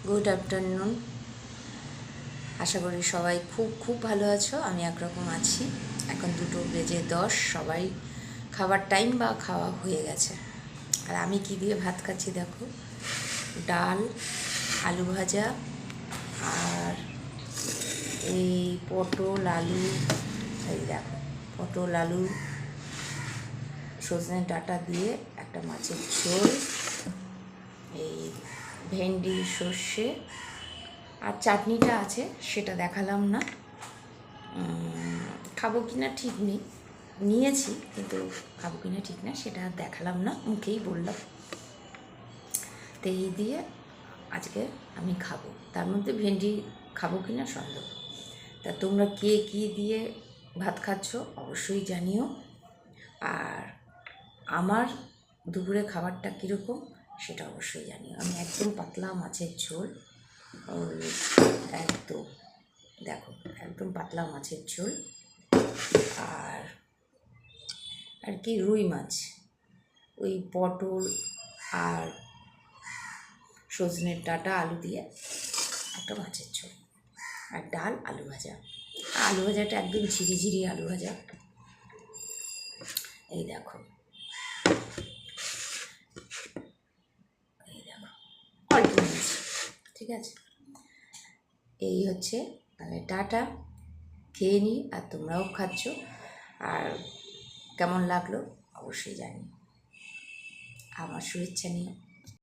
Good afternoon. আশা করি সবাই খুব খুব ভালো আছো। আমি একরকম আছি। এখন 2:10, সবাই খাবার টাইম বা খাওয়া হয়ে গেছে। আর আমি কি দিয়ে ভাত খাচ্ছি দেখো, ডাল, আলু ভাজা, আর এই পটল আলু, এই দেখো পটল আলু সজনে ডাঁটা দিয়ে একটা মাছের ঝোল, এই ভেন্ডি সর্ষে, আর চাটনিটা আছে সেটা দেখালাম না। খাবো কি না ঠিক নেই, নিয়েছি কিন্তু খাবো কি না ঠিক না সেটা দেখালাম না, মুখেই বললাম। তো এই দিয়ে আজকে আমি খাবো, তার মধ্যে ভেন্ডি খাবো কি না সন্দেহ। তা তোমরা কে কী দিয়ে ভাত খাচ্ছ অবশ্যই জানিও। আর আমার দুপুরে খাবারটা কীরকম সেটা অবশ্যই জানিও। আমি একদম পাতলা মাছের ঝোল, ওই একদম দেখো একদম পাতলা মাছের ঝোল, আর আর কি রুই মাছ, ওই পটল আর সজনের ডাঁটা আলু দিয়ে একটা মাছের ঝোল, আর ডাল আলু ভাজা। আলু ভাজাটা একদম ঝিরিঝিরি আলু ভাজা। এই দেখো অল্প নিয়েছি, ঠিক আছে। এই হচ্ছে, তাহলে টাটা, খেয়ে নিই। আর তোমরাও খাচ্ছ, আর কেমন লাগলো অবশ্যই জানি। আমার শুভেচ্ছা নিও।